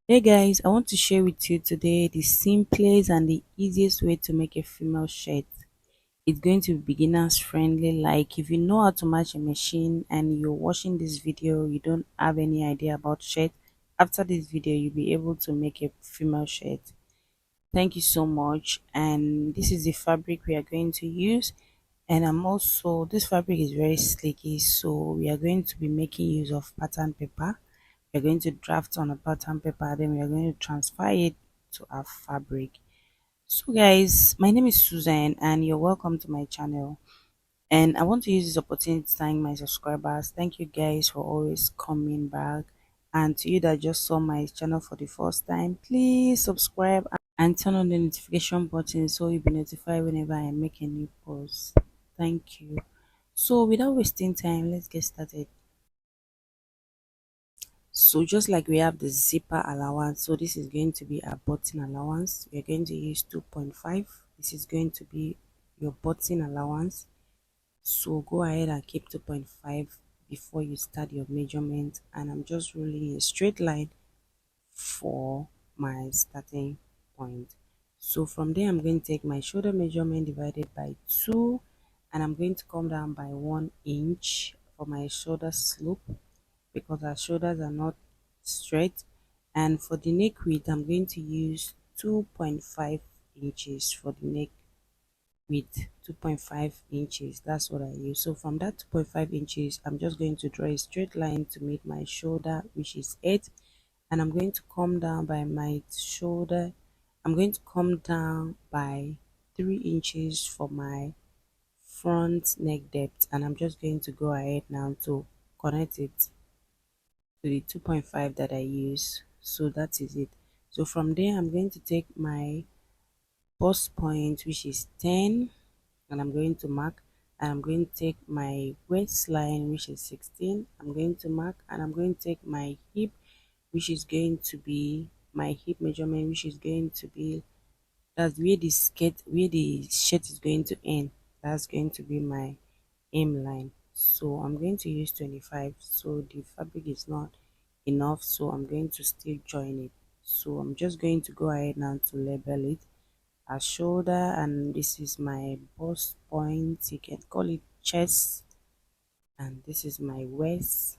Hey guys, I want to share with you today the simplest and the easiest way to make a female shirt. It's going to be beginners friendly. Like if you know how to match a machine and you're watching this video, you don't have any idea about shirt. After this video, you'll be able to make a female shirt. Thank you so much. And this is the fabric we are going to use. And I'm also, this fabric is very slicky, so we are going to be making use of pattern paper. We're going to draft on a pattern paper, then we are going to transfer it to our fabric. So guys, my name is Susan and you're welcome to my channel. And I want to use this opportunity to thank my subscribers. Thank you guys for always coming back. And to you that just saw my channel for the first time, please subscribe and turn on the notification button so you'll be notified whenever I make a new post. Thank you. So without wasting time, let's get started. So just like we have the zipper allowance, so this is going to be our button allowance. We're going to use 2.5. This is going to be your button allowance. So go ahead and keep 2.5 before you start your measurement, and I'm just rolling a straight line for my starting point. So from there I'm going to take my shoulder measurement divided by 2, and I'm going to come down by 1 inch for my shoulder slope because our shoulders are not straight. And for the neck width I'm going to use 2.5 inches for the neck width. 2.5 inches, that's what I use. So from that 2.5 inches I'm just going to draw a straight line to make my shoulder, which is 8, and I'm going to come down by my shoulder. I'm going to come down by 3 inches for my front neck depth, and I'm just going to go ahead now to connect it to the 2.5 that I use. So that is it. So from there I'm going to take my bust point, which is 10, and I'm going to mark, and I'm going to take my waistline, which is 16. I'm going to mark, and I'm going to take my hip, which is going to be my hip measurement, which is going to be, that's where the skirt, where the shirt is going to end. That's going to be my hem line. So I'm going to use 25. So the fabric is not enough, so I'm going to still join it. So I'm just going to go ahead now to label it as shoulder, and this is my bust point, you can call it chest, and this is my waist,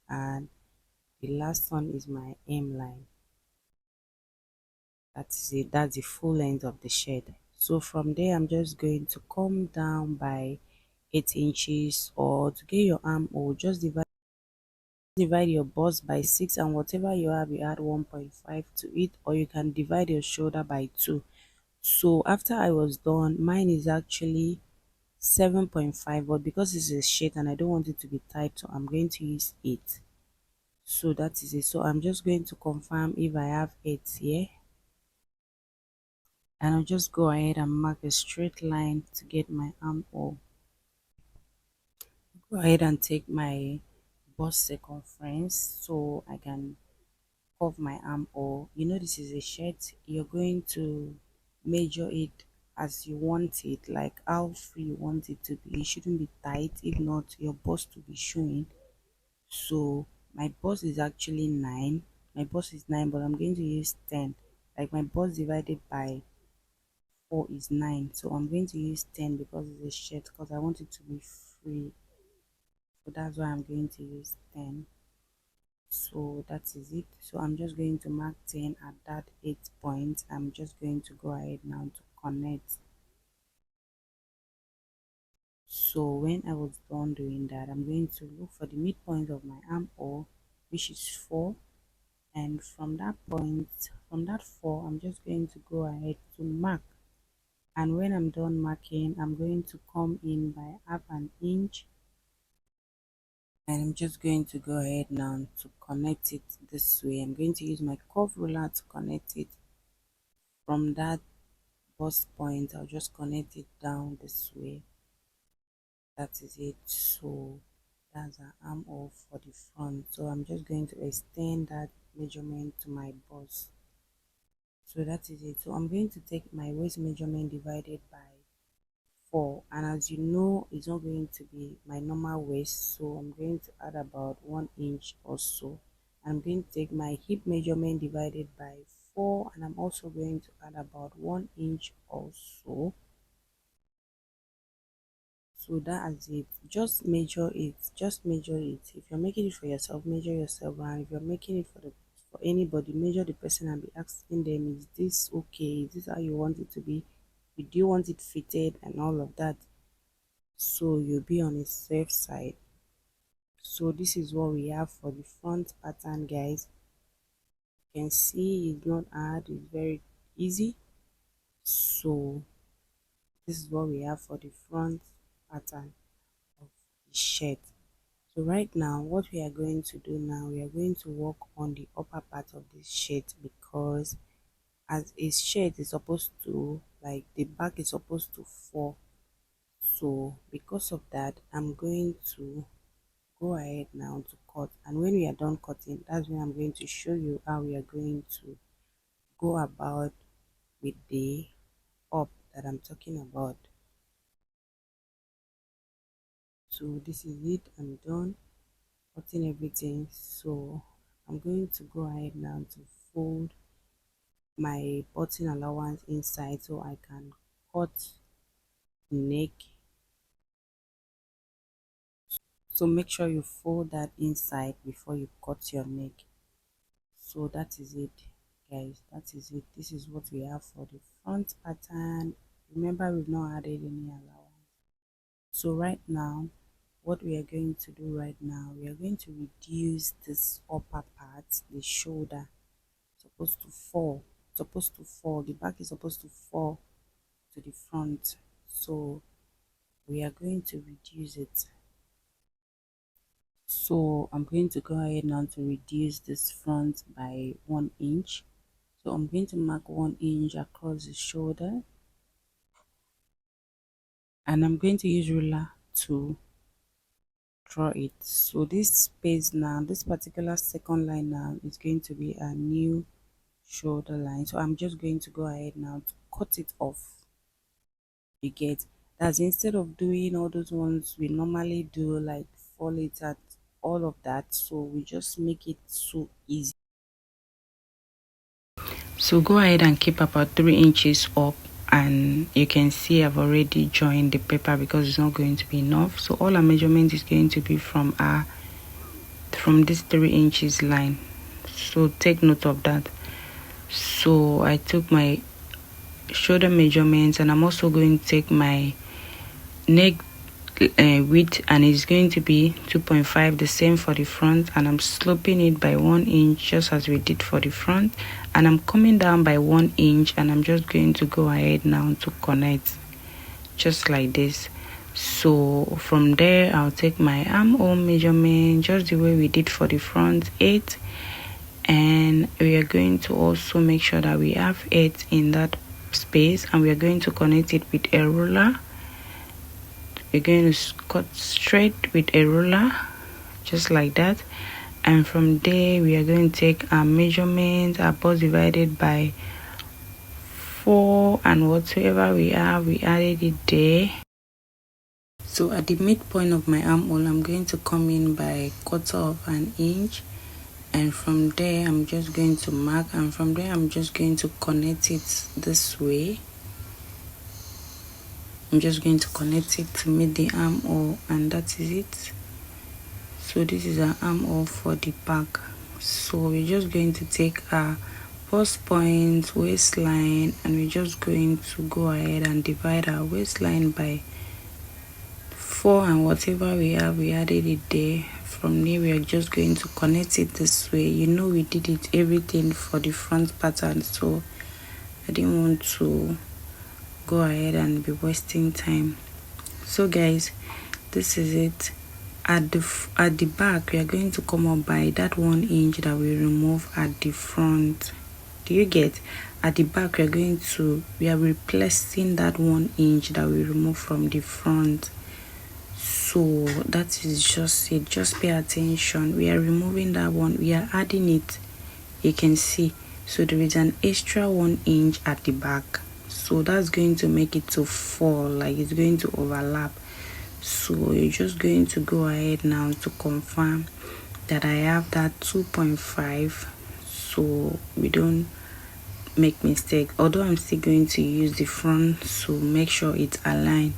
and the last one is my hem line. That is it, that's the full length of the shirt. So from there I'm just going to come down by 8 inches, or to get your armhole just divide your bust by 6, and whatever you have you add 1.5 to it, or you can divide your shoulder by 2. So after I was done, mine is actually 7.5, but because it's a shirt and I don't want it to be tight, so I'm going to use 8. So that is it. So I'm just going to confirm if I have 8 here, and I'll just go ahead and mark a straight line to get my armhole. Go ahead and take my bust circumference so I can curve my armhole. You know, this is a shirt, you're going to measure it as you want it, like how free you want it to be. It shouldn't be tight, if not your bust will be showing. So my bust is actually 9. My bust is 9, but I'm going to use 10. Like my bust divided by 4 is 9, so I'm going to use 10 because it's a shirt, because I want it to be free. So that's why I'm going to use 10. So that is it. So I'm just going to mark 10 at that 8 point. I'm just going to go ahead now to connect. So when I was done doing that, I'm going to look for the midpoint of my armhole, which is 4, and from that point, from that 4, I'm just going to go ahead to mark. And when I'm done marking, I'm going to come in by half an inch, and I'm just going to go ahead now to connect it this way. I'm going to use my curve ruler to connect it from that bust point. I'll just connect it down this way. That is it. So that's an armhole for the front. So I'm just going to extend that measurement to my bust. So that is it. So I'm going to take my waist measurement divided by 4, and as you know, it's not going to be my normal waist, so I'm going to add about 1 inch or so, I'm going to take my hip measurement divided by 4, and I'm also going to add about 1 inch also. So that's it. Just measure it. Just measure it. If you're making it for yourself, measure yourself. And if you're making it for anybody, measure the person and be asking them, is this okay? Is this how you want it to be? Do you want it fitted and all of that? So you'll be on a safe side. So this is what we have for the front pattern, guys. You can see it's not hard, it's very easy. So this is what we have for the front pattern of the shirt. So right now, what we are going to do now, we are going to work on the upper part of this shirt, because as a shirt is supposed to, like, the back is supposed to fall. So because of that, I'm going to go ahead now to cut, and when we are done cutting, that's when I'm going to show you how we are going to go about with the up that I'm talking about. So this is it, I'm done cutting everything. So I'm going to go ahead now to fold my button allowance inside so I can cut the neck. So make sure you fold that inside before you cut your neck. So that is it, guys. That is it. This is what we have for the front pattern. Remember, we've not added any allowance. So right now, what we are going to do right now, we are going to reduce this upper part, the shoulder. Supposed to fall, the back is supposed to fall to the front. So we are going to reduce it. So I'm going to go ahead now to reduce this front by 1 inch. So I'm going to mark 1 inch across the shoulder, and I'm going to use ruler to draw it. So this space now, this particular second line now, is going to be a new shoulder line. So I'm just going to go ahead now to cut it off. You get? That's instead of doing all those ones we normally do, like 4 at all of that. So we just make it so easy. So go ahead and keep about 3 inches up, and you can see I've already joined the paper because it's not going to be enough. So all our measurement is going to be from this 3 inches line. So take note of that. So I took my shoulder measurements, and I'm also going to take my neck width, and it's going to be 2.5, the same for the front, and I'm sloping it by 1 inch just as we did for the front, and I'm coming down by 1 inch, and I'm just going to go ahead now to connect just like this. So from there, I'll take my armhole measurement just the way we did for the front, 8, and we are going to also make sure that we have 8 in that space, and we are going to connect it with a ruler. We're going to cut straight with a ruler just like that, and from there we are going to take our measurement, our bust divided by 4, and whatever we have, we added it there. So at the midpoint of my armhole, I'm going to come in by 1/4 of an inch, and from there I'm just going to mark, and from there I'm just going to connect it this way. I'm just going to connect it to meet the armhole, and that is it. So this is our armhole for the back. So we're just going to take our bust point, waistline, and we're just going to go ahead and divide our waistline by 4, and whatever we have, we added it there. From there we are just going to connect it this way. You know, we did it everything for the front pattern, so I didn't want to go ahead and be wasting time. So guys, this is it. At the back, we are going to come up by that 1 inch that we remove at the front. Do you get? At the back, we are replacing that 1 inch that we remove from the front. So that is just it. Just pay attention. We are removing that one, we are adding it. You can see, so there is an extra 1 inch at the back. So that's going to make it to fall, like it's going to overlap. So you're just going to go ahead now to confirm that I have that 2.5 so we don't make mistake, although I'm still going to use the front, so make sure it's aligned.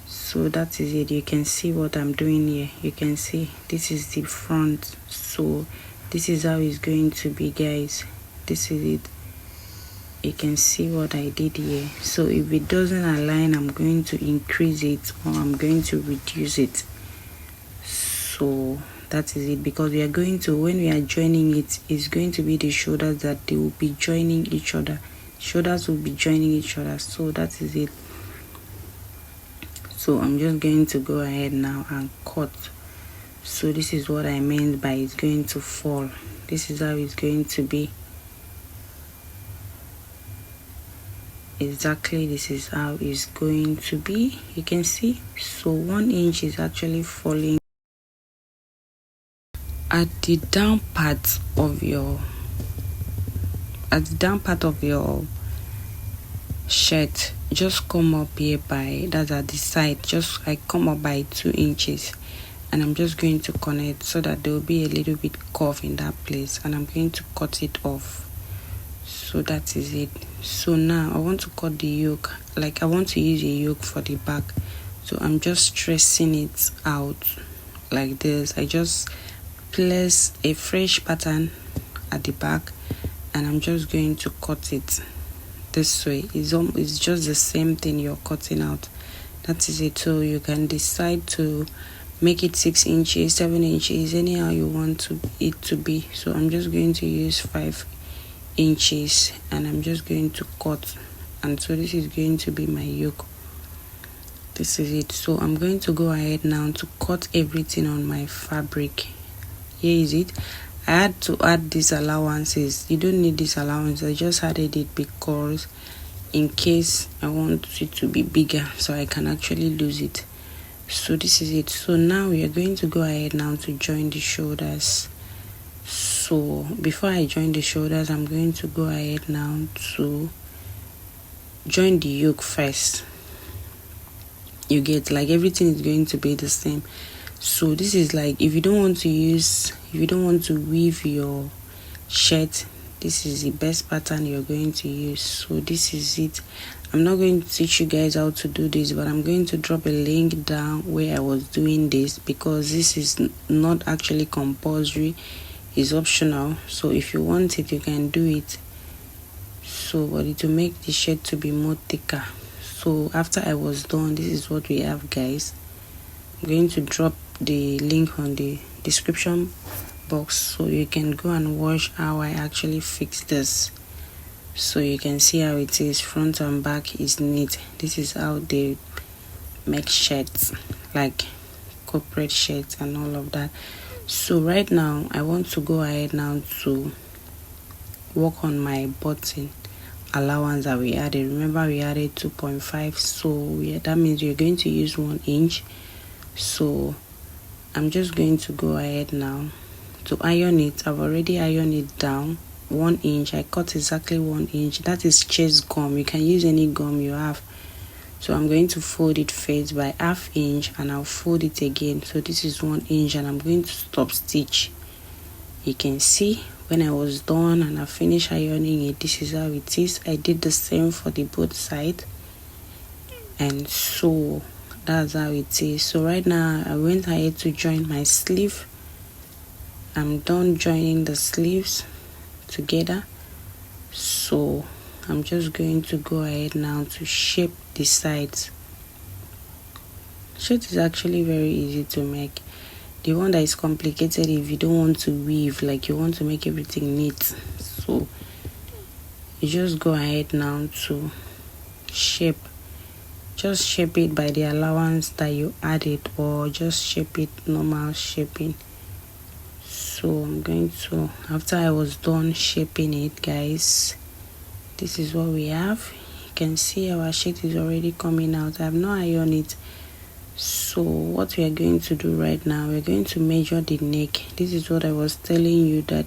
So that is it. You can see what I'm doing here. You can see this is the front, so this is how it's going to be, guys. This is it. You can see what I did here. So if it doesn't align, I'm going to increase it or I'm going to reduce it. So that is it, because we are going to, when we are joining it, it's going to be the shoulders that they will be joining each other. Shoulders will be joining each other. So that is it. So I'm just going to go ahead now and cut. So this is what I meant by it's going to fall. This is how it's going to be. Exactly, this is how it's going to be. You can see, so 1 inch is actually falling at the down part of your shirt. Just come up here by, that's at the side, just like come up by 2 inches, and I'm just going to connect so that there will be a little bit curve in that place, and I'm going to cut it off. So that is it. So now I want to cut the yoke, like I want to use a yoke for the back, so I'm just tracing it out like this. I just place a fresh pattern at the back and I'm just going to cut it this way. It's just the same thing you're cutting out. That is it. So you can decide to make it 6 inches, 7 inches, anyhow you want it to be. So I'm just going to use 5 inches and I'm just going to cut, and so this is going to be my yoke. This is it. So I'm going to go ahead now to cut everything on my fabric. Here is it. I had to add these allowances. You don't need this allowance. I just added it because in case I want it to be bigger so I can actually lose it. So this is it. So now we are going to go ahead now to join the shoulders. So before I join the shoulders, I'm going to go ahead now to join the yoke first. You get, like, everything is going to be the same. So this is like, if you don't want to weave your shirt, this is the best pattern you're going to use. So this is it. I'm not going to teach you guys how to do this, but I'm going to drop a link down where I was doing this, because this is not actually compulsory, it's optional. So if you want it, you can do it. So but it will make the shirt to be more thicker. So after I was done, this is what we have, guys. I'm going to drop the link on the description box so you can go and watch how I actually fix this. So you can see how it is, front and back is neat. This is how they make shirts, like corporate shirts and all of that. So right now I want to go ahead now to work on my button allowance that we added. Remember we added 2.5, so yeah, that means you're going to use 1 inch. So I'm just going to go ahead now to iron it. I've already ironed it down 1 inch. I cut exactly 1 inch. That is chest gum. You can use any gum you have. So I'm going to fold it first by ½ inch and I'll fold it again. So this is 1 inch and I'm going to stop stitch. You can see when I was done and I finished ironing it, this is how it is. I did the same for the both side, and so that's how it is. So right now I went ahead to join my sleeve. I'm done joining the sleeves together, so I'm just going to go ahead now to shape the sides. Shirt is actually very easy to make. The one that is complicated if you don't want to weave, like you want to make everything neat. So you just go ahead now to shape. Just shape it by the allowance that you added, or just shape it normal shaping. So I'm going to, after I was done shaping it, guys, this is what we have. You can see our shirt is already coming out. I have not ironed it. So what we are going to do right now, we're going to measure the neck. This is what I was telling you, that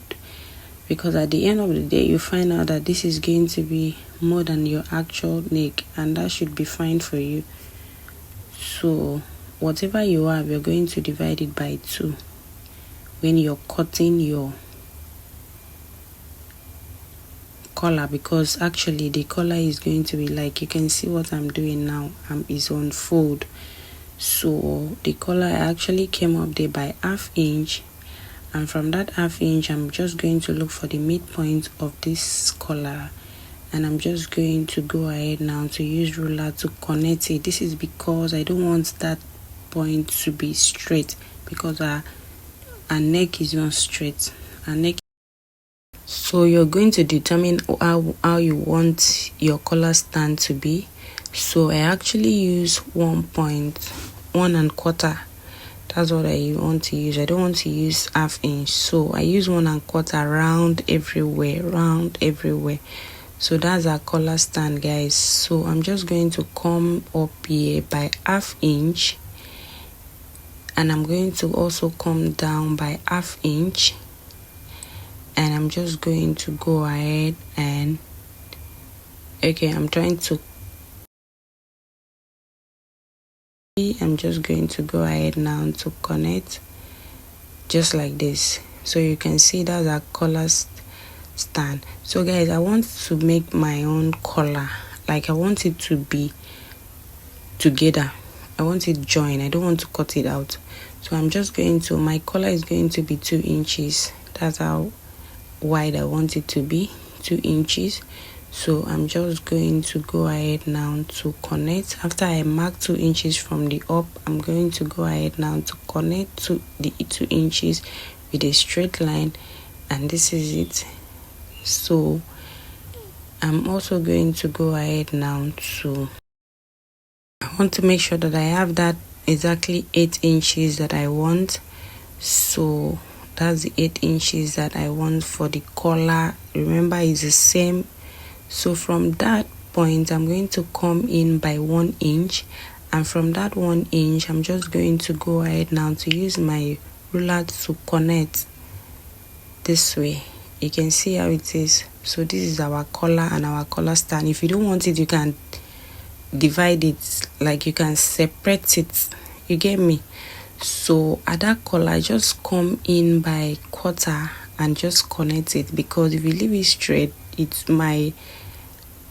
because at the end of the day you find out that this is going to be more than your actual neck, and that should be fine for you. So whatever you have, you're going to divide it by 2. when you're cutting your collar, because actually the collar is going to be like, you can see what I'm doing now, is on fold. So the collar actually came up there by 1/2 inch, and from that 1/2 inch I'm just going to look for the midpoint of this collar, and I'm just going to go ahead now to use ruler to connect it. This is because I don't want that point to be straight, because our neck is not straight. Our neck. So you're going to determine how you want your collar stand to be. So I actually use 1.1 That's what I want to use. I don't want to use 1/2 inch, so I use 1.25 round everywhere. So that's our collar stand, guys. So I'm just going to come up here by 1/2 inch, and I'm going to also come down by 1/2 inch, and I'm just going to go ahead and I'm just going to go ahead now to connect just like this. So you can see that's our collar stand. So guys, I want to make my own collar, like I want it to be together. I want it joined. I don't want to cut it out. So I'm just going to, my collar is going to be 2 inches. That's how wide I want it to be, 2 inches. So I'm just going to go ahead now to connect. After I mark 2 inches from the up, I'm going to go ahead now to connect to the 2 inches with a straight line, and this is it. So I'm also going to go ahead now to, I want to make sure that I have that exactly 8 inches that I want. So that's the 8 inches that I want for the collar. Remember, it's the same. So from that point, I'm going to come in by 1 inch, and from that 1 inch, I'm just going to go ahead now to use my ruler to connect this way. You can see how it is. So this is our collar and our collar stand. If you don't want it, you can divide it, like you can separate it. You get me? So at that collar, just come in by 1/4 and just connect it, because if you leave it straight, it might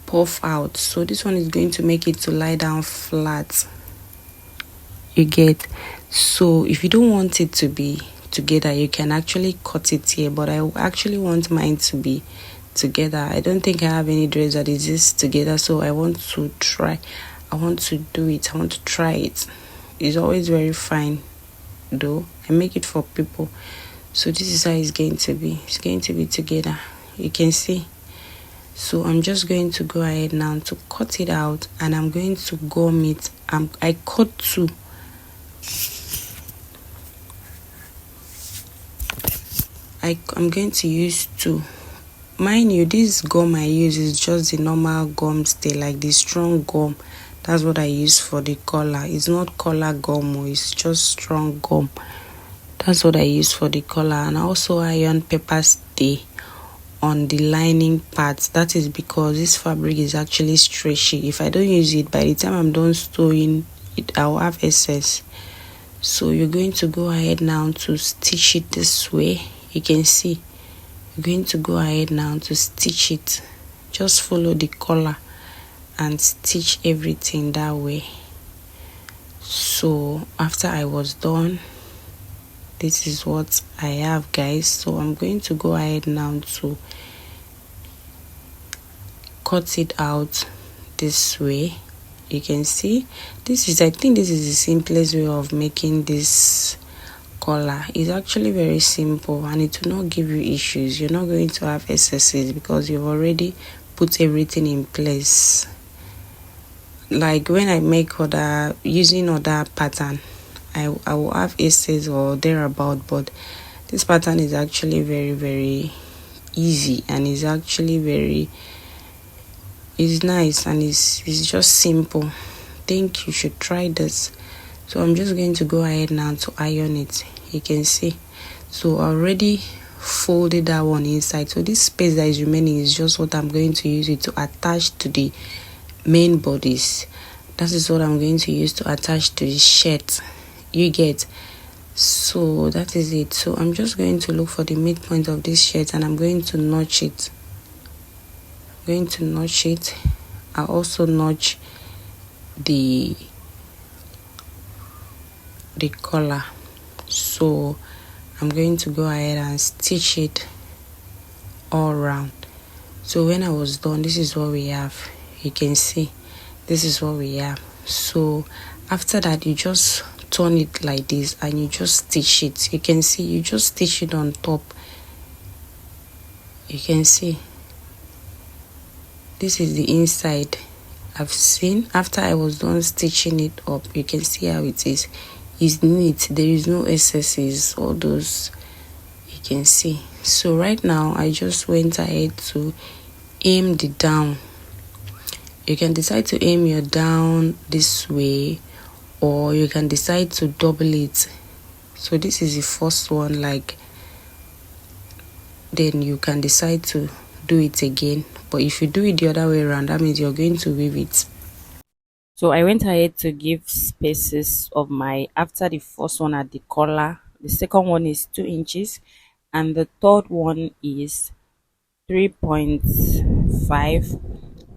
puff out. So this one is going to make it to lie down flat. You get? So if you don't want it to be together, you can actually cut it here, but I actually want mine to be together. I don't think I have any dress that is this together, so I want to try. I want to do it. I want to try it. It's always very fine though. I make it for people. So this is how it's going to be. It's going to be together. You can see. So I'm just going to go ahead now to cut it out, and I'm going to gum it. I cut 2. I'm going to use 2. Mind you, this gum I use is just the normal gum stay, like the strong gum. That's what I use for the collar. It's not collar gum, it's just strong gum. That's what I use for the collar. And I also iron pepper stay on the lining part. That is because this fabric is actually stretchy. If I don't use it, by the time I'm done sewing it, I'll have excess. So you're going to go ahead now to stitch it this way. You can see you're going to go ahead now to stitch it. Just follow the collar and stitch everything that way. So after I was done, this is what I have, guys. So I'm going to go ahead now to cut it out this way. You can see this is, I think this is the simplest way of making this collar. It's actually very simple, and it will not give you issues. You're not going to have excesses because you've already put everything in place. Like when I make using other pattern, I will have excess or thereabout, but this pattern is actually very, very easy, and is actually very, it's nice, and it's just simple. I think you should try this. So I'm just going to go ahead now to iron it. You can see, so I already folded that one inside. So this space that is remaining is just what I'm going to use it to attach to the main bodies. That is what I'm going to use to attach to the shirt. You get? So that is it. So I'm just going to look for the midpoint of this shirt and I'm going to notch it. I also notch the collar. So I'm going to go ahead and stitch it all around. So when I was done, this is what we have. You can see this is what we have. So after that, you just turn it like this and you just stitch it. You can see you just stitch it on top. You can see this is the inside. I've seen after I was done stitching it up, you can see how it is. It's neat. There is no excesses, all those you can see. So right now I just went ahead to aim the down. You can decide to aim your down this way, or you can decide to double it. So this is the first one, like, then you can decide to do it again. But if you do it the other way around, that means you're going to weave it. So I went ahead to give spaces of my, after the first one at the collar, the second one is 2 inches and the third one is 3.5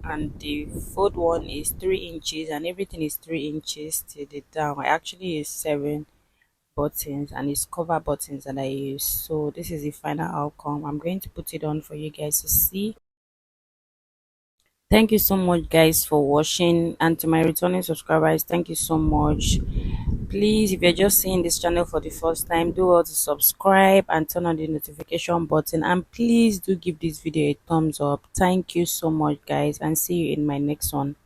and the fourth one is 3 inches and everything is 3 inches till the down. I actually use 7 buttons and it's cover buttons that I use. So this is the final outcome. I'm going to put it on for you guys to see. Thank you so much guys for watching, and to my returning subscribers, thank you so much. Please, if you're just seeing this channel for the first time, do well to subscribe and turn on the notification button, and please do give this video a thumbs up. Thank you so much guys, and see you in my next one.